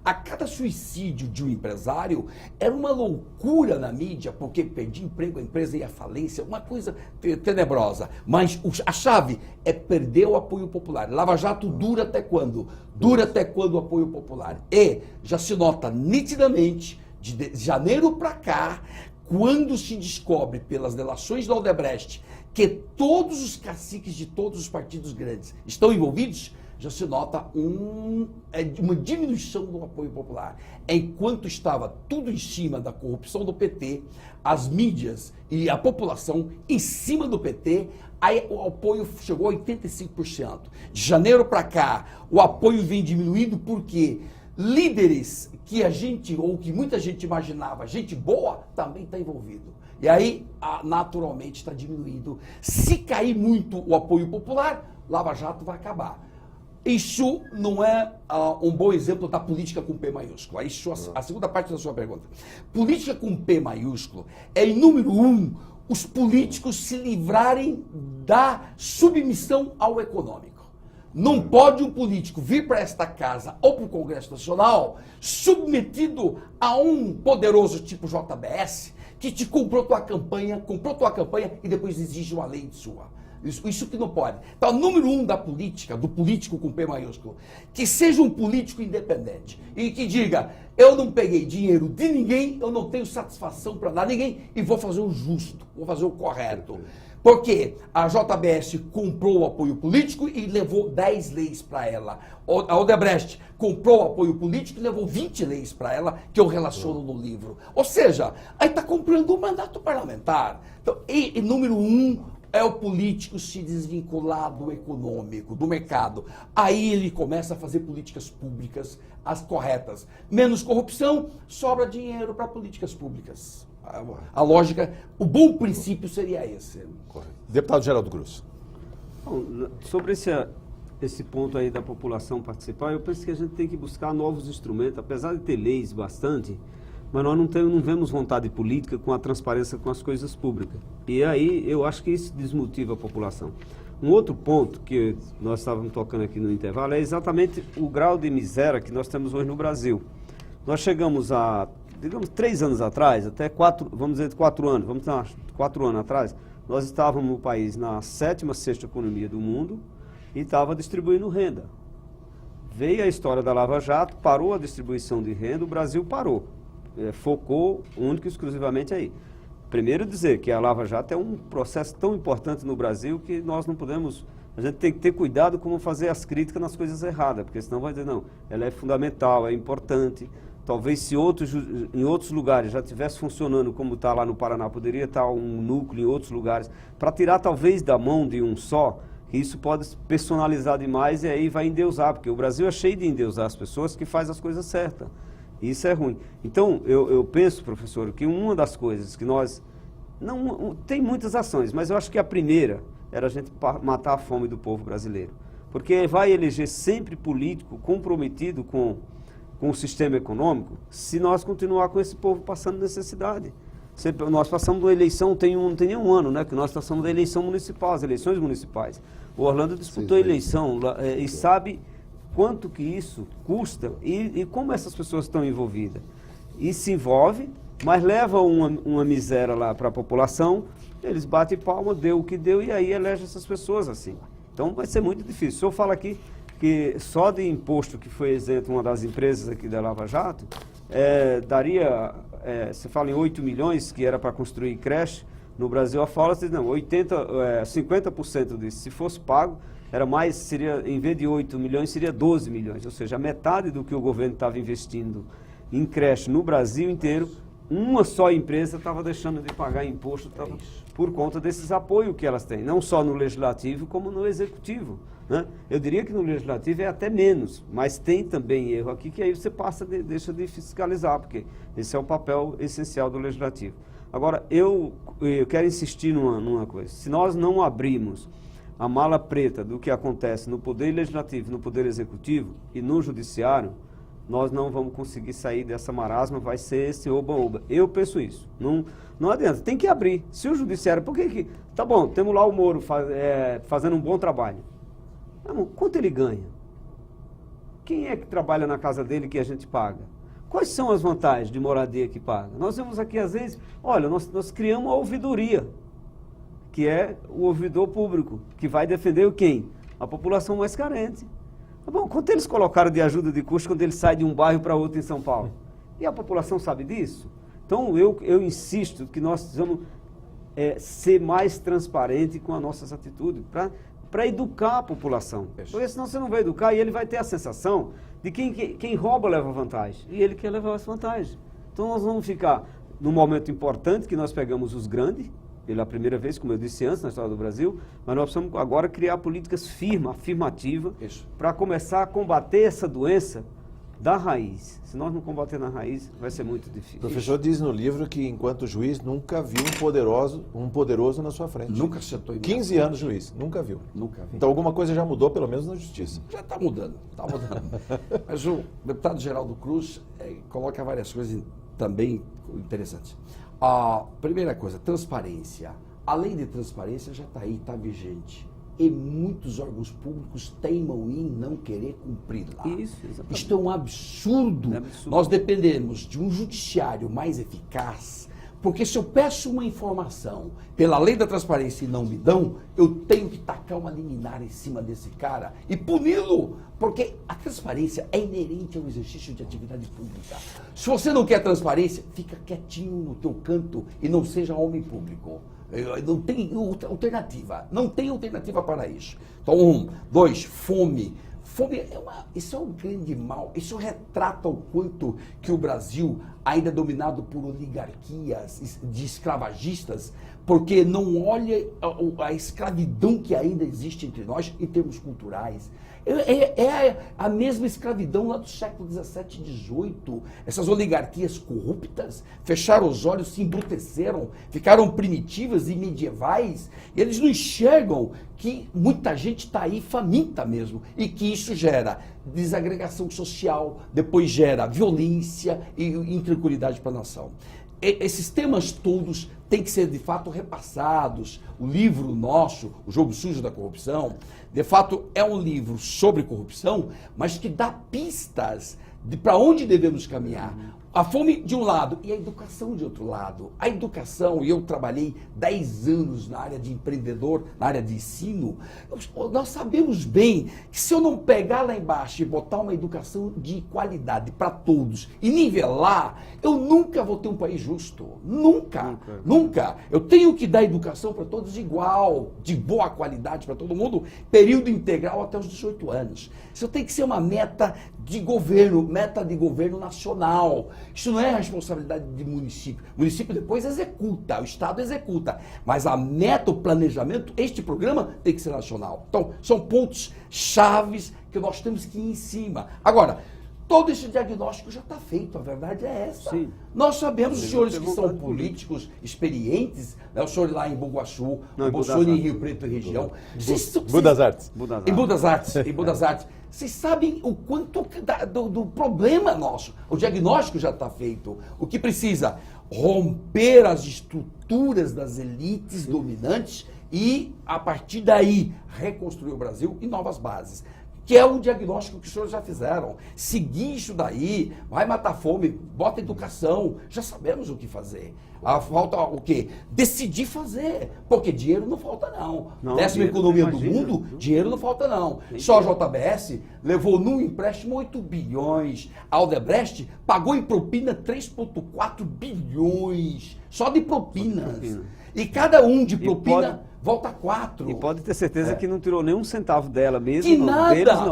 A cada suicídio de um empresário era uma loucura na mídia, porque perdia emprego, a empresa ia à falência, uma coisa tenebrosa. Mas a chave é perder o apoio popular. Lava Jato dura até quando? Dura até quando o apoio popular? E já se nota nitidamente, de janeiro para cá, quando se descobre pelas delações da Odebrecht que todos os caciques de todos os partidos grandes estão envolvidos, já se nota uma diminuição do apoio popular. Enquanto estava tudo em cima da corrupção do PT, as mídias e a população em cima do PT, aí o apoio chegou a 85%. De janeiro para cá, o apoio vem diminuindo porque líderes que muita gente imaginava, gente boa, também está envolvido. E aí, naturalmente, está diminuindo. Se cair muito o apoio popular, Lava Jato vai acabar. Isso não é um bom exemplo da política com P maiúsculo. Isso a segunda parte da sua pergunta. Política com P maiúsculo é, em número 1, os políticos se livrarem da submissão ao econômico. Não pode um político vir para esta casa ou para o Congresso Nacional submetido a um poderoso tipo JBS que te comprou tua campanha e depois exige uma lei de sua. Isso que não pode. Então, número 1 da política, do político com P maiúsculo, que seja um político independente e que diga, eu não peguei dinheiro de ninguém, eu não tenho satisfação para dar a ninguém e vou fazer o justo, vou fazer o correto. Porque a JBS comprou o apoio político e levou 10 leis para ela. A Odebrecht comprou o apoio político e levou 20 leis para ela, que eu relaciono no livro. Ou seja, aí está comprando um mandato parlamentar. Então, e número 1, é o político se desvincular do econômico, do mercado. Aí ele começa a fazer políticas públicas, as corretas. Menos corrupção, sobra dinheiro para políticas públicas. A lógica, o bom princípio seria esse. Deputado Geraldo Cruz. Bom, sobre esse ponto aí da população participar, eu penso que a gente tem que buscar novos instrumentos, apesar de ter leis bastante, mas nós não vemos vontade política com a transparência com as coisas públicas. E aí eu acho que isso desmotiva a população. Um outro ponto que nós estávamos tocando aqui no intervalo é exatamente o grau de miséria que nós temos hoje no Brasil. Nós chegamos a, digamos, 3 anos atrás, até 4 anos atrás, nós estávamos no país na 7ª, 6ª economia do mundo e estava distribuindo renda. Veio a história da Lava Jato, parou a distribuição de renda, o Brasil parou. Focou único e exclusivamente aí. Primeiro dizer que a Lava Jato é um processo tão importante no Brasil que nós não podemos, a gente tem que ter cuidado como fazer as críticas nas coisas erradas, porque senão vai dizer, não, ela é fundamental, é importante, talvez se em outros lugares já estivesse funcionando como está lá no Paraná, poderia estar um núcleo em outros lugares, para tirar talvez da mão de um só, que isso pode se personalizar demais e aí vai endeusar, porque o Brasil é cheio de endeusar as pessoas que faz as coisas certas. Isso é ruim. Então, eu penso, professor, que uma das coisas que nós... tem muitas ações, mas eu acho que a primeira era a gente matar a fome do povo brasileiro. Porque vai eleger sempre político comprometido com o sistema econômico se nós continuar com esse povo passando necessidade. Nós passamos de uma eleição, não tem nem um ano, né, que nós passamos da eleição municipal, as eleições municipais. O Orlando disputou a eleição e sabe quanto que isso custa e como essas pessoas estão envolvidas. E se envolve, mas leva uma miséria lá para a população, eles batem palma, deu o que deu e aí elege essas pessoas assim. Então vai ser muito difícil. O senhor fala aqui que só de imposto que foi isento uma das empresas aqui da Lava Jato, daria, você fala em 8 milhões que era para construir creche, no Brasil afora, você diz, não, 50% disso, se fosse pago, era mais, seria, em vez de 8 milhões, seria 12 milhões, ou seja, a metade do que o governo estava investindo em creche no Brasil inteiro, uma só empresa estava deixando de pagar imposto por conta desses apoios que elas têm, não só no Legislativo, como no Executivo. Né? Eu diria que no Legislativo é até menos, mas tem também erro aqui que aí você deixa de fiscalizar, porque esse é o papel essencial do Legislativo. Agora, eu quero insistir numa coisa. Se nós não abrirmos a mala preta do que acontece no Poder Legislativo, no Poder Executivo e no Judiciário, nós não vamos conseguir sair dessa marasma, vai ser esse oba-oba. Eu penso isso. Não adianta, tem que abrir. Se o Judiciário... Por que... Tá bom, temos lá o Moro fazendo um bom trabalho. Quanto ele ganha? Quem é que trabalha na casa dele que a gente paga? Quais são as vantagens de moradia que paga? Nós vemos aqui, às vezes, olha, nós criamos a ouvidoria, que é o ouvidor público, que vai defender quem? A população mais carente. Tá bom, quanto eles colocaram de ajuda de custo quando ele sai de um bairro para outro em São Paulo? E a população sabe disso? Então, eu insisto que nós precisamos ser mais transparente com as nossas atitudes, para educar a população. Porque senão você não vai educar e ele vai ter a sensação de quem rouba leva vantagem. E ele quer levar essa vantagem. Então nós vamos ficar num momento importante que nós pegamos os grandes, pela primeira vez, como eu disse antes, na história do Brasil, mas nós precisamos agora criar políticas afirmativas, para começar a combater essa doença da raiz. Se nós não combater na raiz, vai ser muito difícil. O professor diz no livro que, enquanto juiz, nunca viu um poderoso na sua frente. Nunca sentou em 15 anos juiz, nunca viu. Nunca vi. Então alguma coisa já mudou, pelo menos na justiça. Já está mudando, está mudando. Mas o deputado Geraldo Cruz coloca várias coisas também interessantes. A primeira coisa, transparência. A lei de transparência já está aí, está vigente. E muitos órgãos públicos teimam em não querer cumpri-la. Isso, exatamente. Isto é um absurdo. É absurdo. Nós dependemos de um judiciário mais eficaz, porque se eu peço uma informação pela lei da transparência e não me dão, eu tenho que tacar uma liminar em cima desse cara e puni-lo, porque a transparência é inerente ao exercício de atividade pública. Se você não quer transparência, fica quietinho no teu canto e não seja homem público. Não tem alternativa, não tem alternativa para isso. Então, 2, fome. Fome isso é um grande mal, isso retrata o quanto que o Brasil ainda é dominado por oligarquias de escravagistas, porque não olha a escravidão que ainda existe entre nós em termos culturais. É a mesma escravidão lá do século XVII e XVIII. Essas oligarquias corruptas fecharam os olhos, se embruteceram, ficaram primitivas e medievais. E eles não enxergam que muita gente está aí faminta mesmo. E que isso gera desagregação social, depois gera violência e intranquilidade para a nação. Esses temas todos têm que ser de fato repassados. O livro nosso, O Jogo Sujo da Corrupção, de fato é um livro sobre corrupção, mas que dá pistas de para onde devemos caminhar. A fome de um lado e a educação de outro lado. A educação, e eu trabalhei 10 anos na área de empreendedor, na área de ensino, nós sabemos bem que se eu não pegar lá embaixo e botar uma educação de qualidade para todos e nivelar, eu nunca vou ter um país justo. Nunca. Eu tenho que dar educação para todos igual, de boa qualidade para todo mundo, período integral até os 18 anos. Isso tem que ser uma meta de governo nacional. Isso não é a responsabilidade de município. O município depois executa, o Estado executa. Mas a meta, o planejamento, este programa tem que ser nacional. Então, são pontos chaves que nós temos que ir em cima. Agora, todo esse diagnóstico já está feito, a verdade é essa. Sim. Nós sabemos, os senhores que são políticos experientes, né, o senhor lá em Boguaçu, o senhor em Rio Preto e região. Budas Artes. Em Budas Artes. Vocês sabem o quanto do problema nosso. O diagnóstico já está feito. O que precisa? Romper as estruturas das elites dominantes e, a partir daí, reconstruir o Brasil em novas bases. Que é o diagnóstico que os senhores já fizeram. Seguir isso daí, vai matar fome, bota educação, já sabemos o que fazer. Falta o quê? Decidir fazer, porque dinheiro não falta não. Décima economia do mundo, dinheiro não falta não. Só a JBS levou num empréstimo 8 bilhões. A Aldebrecht pagou em propina 3,4 bilhões, só de propinas. E cada um de propina volta 4. E pode ter certeza que não tirou nem um centavo dela mesmo.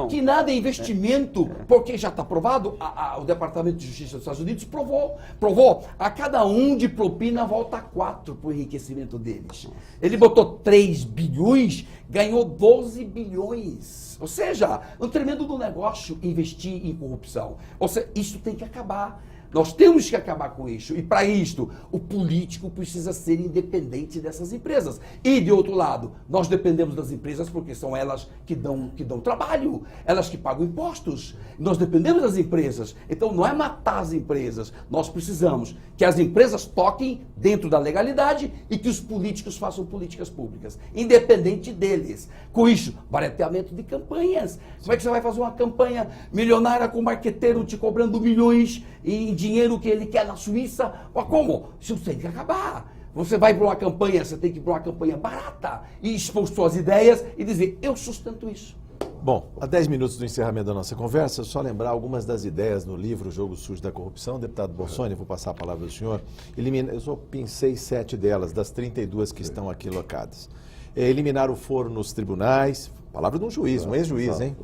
Que nada é investimento, porque já está provado, o Departamento de Justiça dos Estados Unidos provou, a cada um de propina volta 4 para o enriquecimento deles. Ele botou 3 bilhões, ganhou 12 bilhões. Ou seja, um tremendo do negócio investir em corrupção. Ou seja, isso tem que acabar. Nós temos que acabar com isso. E para isto, o político precisa ser independente dessas empresas. E, de outro lado, nós dependemos das empresas porque são elas que dão trabalho, elas que pagam impostos. Nós dependemos das empresas. Então, não é matar as empresas. Nós precisamos que as empresas toquem dentro da legalidade e que os políticos façam políticas públicas, independente deles. Com isso, barateamento de campanhas. Como é que você vai fazer uma campanha milionária com o marqueteiro te cobrando milhões em dinheiro que ele quer na Suíça? Mas como? Isso tem que acabar. Você vai para uma campanha, você tem que ir para uma campanha barata e expor suas ideias e dizer, eu sustento isso. Bom, a 10 minutos do encerramento da nossa conversa, só lembrar algumas das ideias no livro O Jogo Sujo da Corrupção. Deputado Bossoni, vou passar a palavra do senhor. Eu só pensei 7 delas, das 32 que estão aqui locadas. Eliminar o foro nos tribunais, palavra de um juiz, um ex-juiz, hein?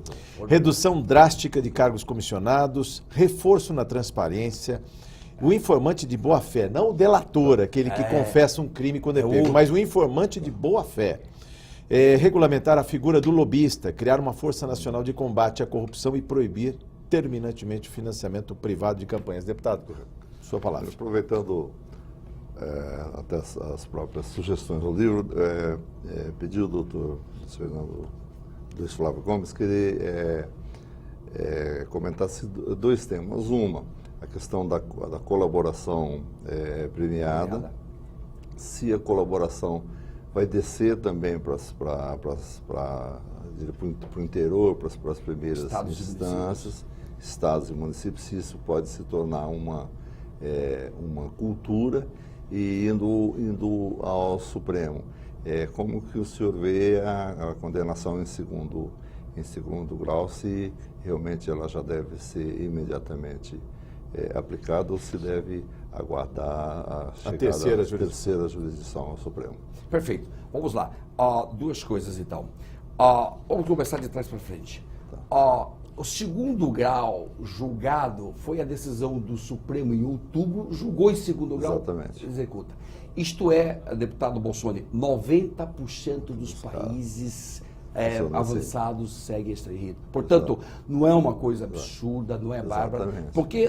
Redução drástica de cargos comissionados, reforço na transparência, o informante de boa-fé, não o delator, aquele que confessa um crime quando é pego, mas o informante de boa-fé. Regulamentar a figura do lobista, criar uma força nacional de combate à corrupção e proibir terminantemente o financiamento privado de campanhas. Deputado, sua palavra. Aproveitando até as próprias sugestões do livro, pedi ao doutor Fernando Luiz Flávio Gomes que ele comentasse 2 temas. Uma, a questão da colaboração premiada, se a colaboração vai descer também para o interior, para as primeiras instâncias, estados e municípios, se isso pode se tornar uma cultura e indo ao Supremo. Como que o senhor vê a condenação em segundo grau, se realmente ela já deve ser imediatamente aplicada ou se deve aguardar a chegada terceira jurisdição ao Supremo? Perfeito. Vamos lá. 2 coisas, então. Vamos começar de trás para frente. O segundo grau julgado foi a decisão do Supremo em outubro, julgou em segundo grau, exatamente, executa. Isto é, deputado Bossoni, 90% dos países avançados seguem este rito. Portanto, não é uma coisa absurda, não é bárbara, porque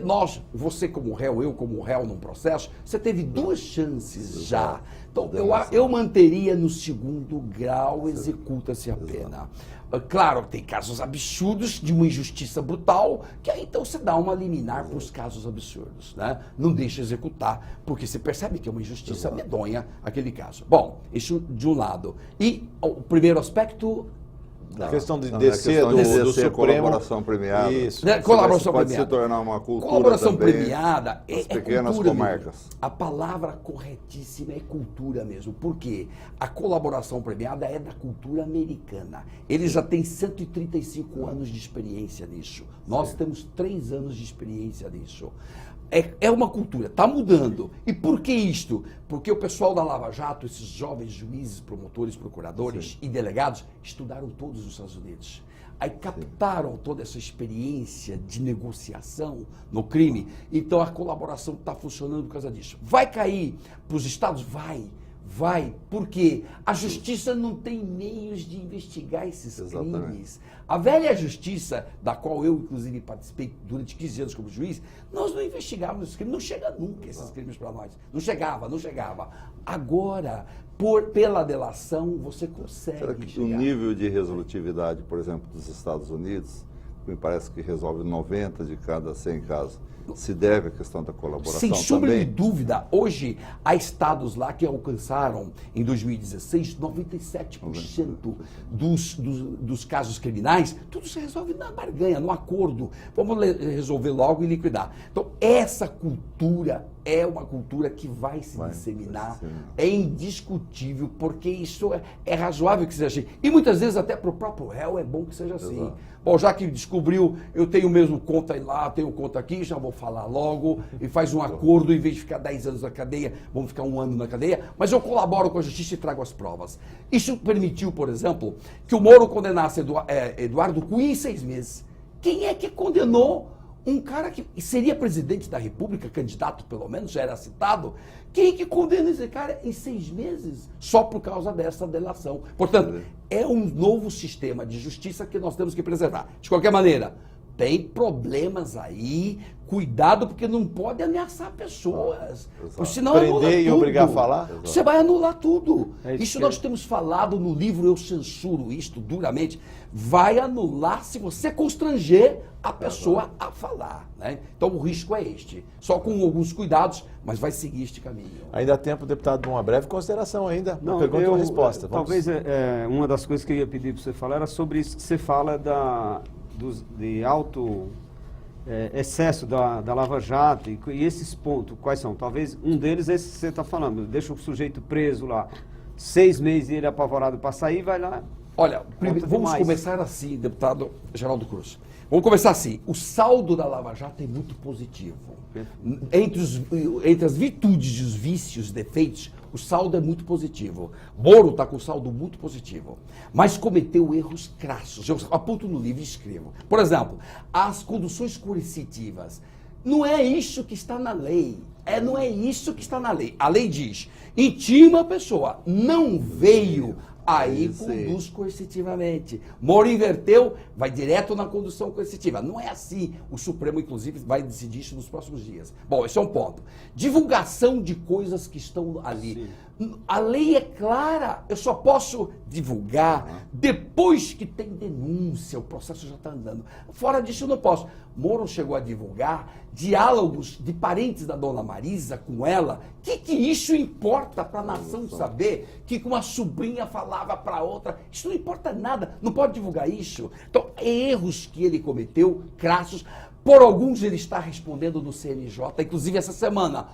você como réu, eu como réu num processo, você teve 2 chances já. Então, eu manteria no segundo grau, executa-se a pena. Claro, tem casos absurdos de uma injustiça brutal, que aí então você dá uma liminar para os casos absurdos, né? Não deixa executar, porque você percebe que é uma injustiça medonha aquele caso. Bom, isso de um lado. E o primeiro aspecto... A questão de descer do Supremo. Colaboração premiada. Isso. Colaboração pode premiada. se tornar uma cultura colaboração também, premiada nas pequenas cultura comarcas. Mesmo. A palavra corretíssima é cultura mesmo. Por quê? A colaboração premiada é da cultura americana. Eles já têm 135 anos de experiência nisso. Nós temos 3 anos de experiência nisso. É uma cultura, está mudando. E por que isto? Porque o pessoal da Lava Jato, esses jovens juízes, promotores, procuradores e delegados, estudaram todos nos Estados Unidos. Aí captaram toda essa experiência de negociação no crime. Então a colaboração está funcionando por causa disso. Vai cair para os estados? Vai, porque a justiça não tem meios de investigar esses crimes. A velha justiça, da qual eu, inclusive, participei durante 15 anos como juiz, nós não investigávamos esses crimes, não chega nunca esses crimes para nós. Não chegava. Agora, pela delação, você consegue Será que chegar. o nível de resolutividade, por exemplo, dos Estados Unidos, me parece que resolve 90 de cada 100 casos, se deve à questão da colaboração Sem sombra de também? dúvida, hoje há estados lá que alcançaram, em 2016, 97% dos casos criminais, tudo se resolve na barganha, no acordo. Vamos resolver logo e liquidar. Então, essa cultura é uma cultura que vai se disseminar, é indiscutível, porque isso é razoável que seja assim. E muitas vezes até para o próprio réu é bom que seja assim. Exato. Bom, já que descobriu, eu tenho mesmo conta lá, tenho conta aqui, já vou falar logo, e faz um acordo, em vez de ficar 10 anos na cadeia, vamos ficar 1 ano na cadeia, mas eu colaboro com a justiça e trago as provas. Isso permitiu, por exemplo, que o Moro condenasse Eduardo Cunha em 6 meses. Quem é que condenou um cara que seria presidente da República, candidato pelo menos, já era citado? Quem é que condena esse cara em 6 meses? Só por causa dessa delação. Portanto, é um novo sistema de justiça que nós temos que preservar. De qualquer maneira, tem problemas aí, cuidado, porque não pode ameaçar pessoas. Exato. Senão anula Prender e tudo. obrigar a falar? Você vai anular tudo. É isso Isso que nós temos falado no livro, eu censuro isto duramente. Vai anular se você constranger a pessoa a falar. Né? Então o risco é este. Só com alguns cuidados, mas vai seguir este caminho. Ainda há tempo, deputado, uma breve consideração ainda. Uma pergunta e uma resposta. Vamos. Talvez uma das coisas que eu ia pedir para você falar era sobre isso que você fala de alto excesso da Lava Jato e esses pontos, quais são? Talvez um deles é esse que você está falando, deixa o sujeito preso lá, 6 meses e ele é apavorado para sair, vai lá. Olha, vamos começar assim, deputado Geraldo Cruz. Vamos começar assim. O saldo da Lava Jato é muito positivo. Entre as virtudes e os vícios, defeitos, o saldo é muito positivo. Moro está com um saldo muito positivo, mas cometeu erros crassos. Eu aponto no livro e escrevo. Por exemplo, as conduções coercitivas. Não é isso que está na lei. Não é isso que está na lei. A lei diz, intima a pessoa, não veio, aí conduz coercitivamente. Moro inverteu, vai direto na condução coercitiva. Não é assim. O Supremo, inclusive, vai decidir isso nos próximos dias. Bom, esse é um ponto. Divulgação de coisas que estão ali. Sim. A lei é clara. Eu só posso divulgar depois que tem denúncia. O processo já está andando. Fora disso, eu não posso. Moro chegou a divulgar diálogos de parentes da dona Marisa com ela. O que isso importa para a nação saber que uma sobrinha falava para outra? Isso não importa nada. Não pode divulgar isso. Então, erros que ele cometeu, crassos. Por alguns ele está respondendo no CNJ. Inclusive, essa semana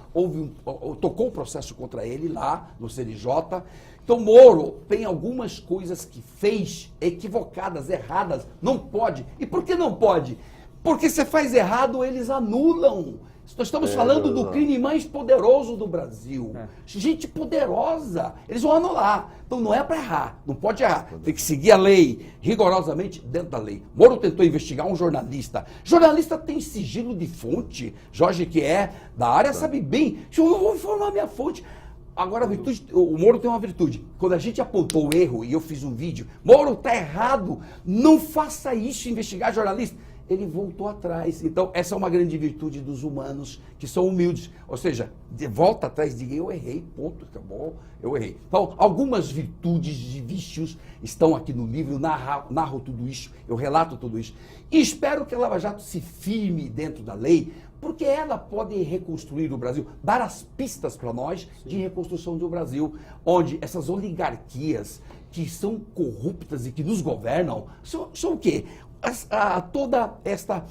tocou um processo contra ele lá no CNJ. Então, Moro tem algumas coisas que fez equivocadas, erradas. Não pode. E por que não pode? Porque você faz errado, eles anulam. Nós estamos falando do crime mais poderoso do Brasil. Gente poderosa. Eles vão anular. Então não é para errar. Não pode errar. Tem que seguir a lei rigorosamente dentro da lei. Moro tentou investigar um jornalista. Jornalista tem sigilo de fonte. Jorge, que é da área, sabe bem. Eu vou informar minha fonte. Agora, o Moro tem uma virtude. Quando a gente apontou o erro e eu fiz um vídeo, Moro está errado. Não faça isso, investigar jornalista. Ele voltou atrás. Então, essa é uma grande virtude dos humanos, que são humildes. Ou seja, volta atrás de eu errei, ponto, acabou, eu errei. Então, algumas virtudes e vícios estão aqui no livro, eu narro tudo isso, eu relato tudo isso. E espero que a Lava Jato se firme dentro da lei, porque ela pode reconstruir o Brasil, dar as pistas para nós de reconstrução do Brasil, onde essas oligarquias que são corruptas e que nos governam, são o quê? Toda esta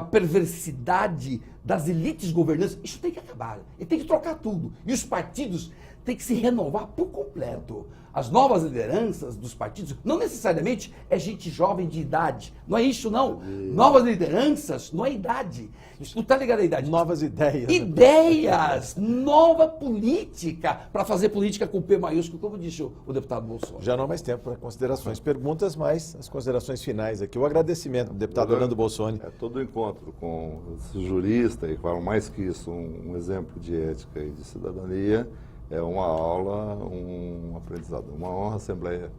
perversidade das elites governantes, isso tem que acabar. E tem que trocar tudo. E os partidos têm que se renovar por completo. As novas lideranças dos partidos, não necessariamente é gente jovem de idade. Não é isso, não. Novas lideranças não é idade. Isso não está ligado à idade. Novas ideias. Ideias, nova política, para fazer política com P maiúsculo, como disse o deputado Bolsonaro. Já não há mais tempo para considerações, perguntas, mas as considerações finais aqui. O agradecimento do deputado Orlando Bolsoni. Todo encontro com esse jurista, e falam mais que isso, um exemplo de ética e de cidadania, é uma aula, um aprendizado. Uma honra, Assembleia,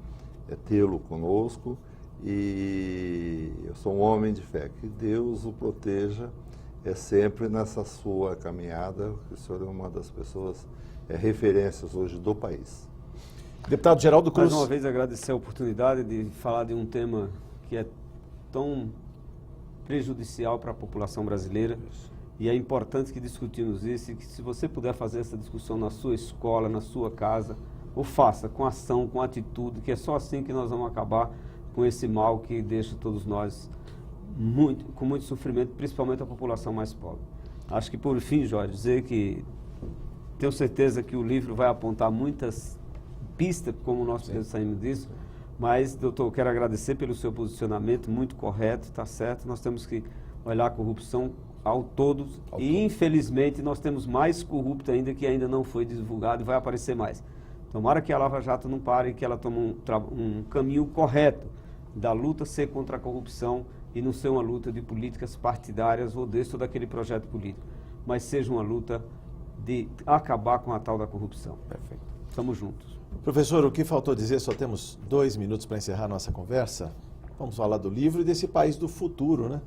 tê-lo conosco, e eu sou um homem de fé. Que Deus o proteja sempre nessa sua caminhada, que o senhor é uma das pessoas, referências hoje do país. Deputado Geraldo Cruz. Mais uma vez agradecer a oportunidade de falar de um tema que é tão prejudicial para a população brasileira. E é importante que discutimos isso e que, se você puder fazer essa discussão na sua escola, na sua casa, o faça com ação, com atitude, que é só assim que nós vamos acabar com esse mal que deixa todos nós com muito sofrimento, principalmente a população mais pobre. Acho que, por fim, Jorge, dizer que tenho certeza que o livro vai apontar muitas pistas, como nós saímos disso, mas, doutor, eu quero agradecer pelo seu posicionamento muito correto, está certo, nós temos que olhar a corrupção ao todo, infelizmente nós temos mais corrupto ainda que ainda não foi divulgado e vai aparecer mais. Tomara que a Lava Jato não pare e que ela tome um caminho correto da luta ser contra a corrupção e não ser uma luta de políticas partidárias ou desse ou daquele projeto político, mas seja uma luta de acabar com a tal da corrupção. Perfeito. Estamos juntos. Professor, o que faltou dizer? Só temos 2 minutos para encerrar nossa conversa. Vamos falar do livro e desse país do futuro, né?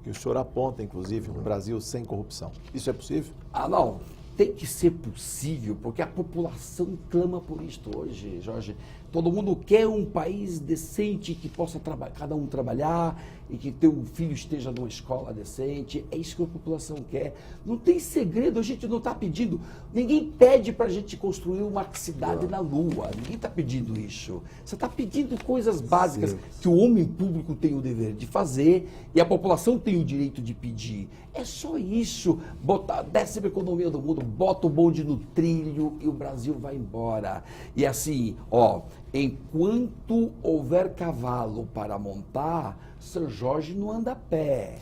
que o senhor aponta, inclusive, um Brasil sem corrupção. Isso é possível? Ah, não. Tem que ser possível, porque a população clama por isto hoje, Jorge. Todo mundo quer um país decente, que possa cada um trabalhar e que teu filho esteja numa escola decente. É isso que a população quer. Não tem segredo, a gente não está pedindo. Ninguém pede para a gente construir uma cidade na Lua. Ninguém está pedindo isso. Você está pedindo coisas básicas que o homem público tem o dever de fazer e a população tem o direito de pedir. É só isso. Desce a economia do mundo, bota o bonde no trilho e o Brasil vai embora. E assim, enquanto houver cavalo para montar, São Jorge não anda a pé.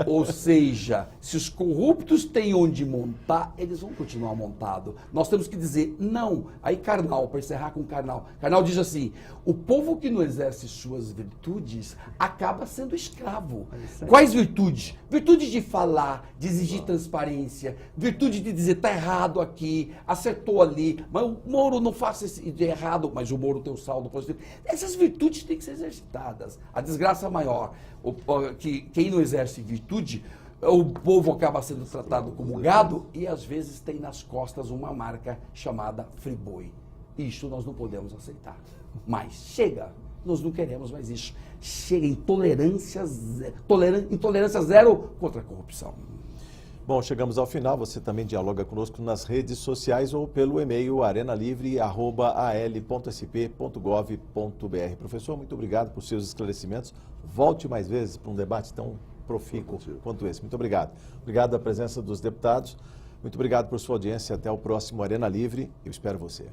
Ou seja, se os corruptos têm onde montar, eles vão continuar montado. Nós temos que dizer não. Aí Karnal, para encerrar com Karnal. Karnal diz assim, o povo que não exerce suas virtudes acaba sendo escravo. Quais virtudes? Virtude de falar, de exigir transparência, virtude de dizer, está errado aqui, acertou ali, mas o Moro não faça esse de errado, mas o Moro tem um saldo positivo. Essas virtudes têm que ser exercitadas. A desgraça maior, que quem não exerce virtude, o povo acaba sendo tratado como gado e às vezes tem nas costas uma marca chamada Friboi. Isso nós não podemos aceitar. Mas chega, nós não queremos mais isso. Chega intolerância zero contra a corrupção. Bom, chegamos ao final. Você também dialoga conosco nas redes sociais ou pelo e-mail arenalivre@al.sp.gov.br. Professor, muito obrigado por seus esclarecimentos. Volte mais vezes para um debate tão profícuo quanto esse. Muito obrigado. Obrigado à presença dos deputados. Muito obrigado por sua audiência. Até o próximo Arena Livre. Eu espero você.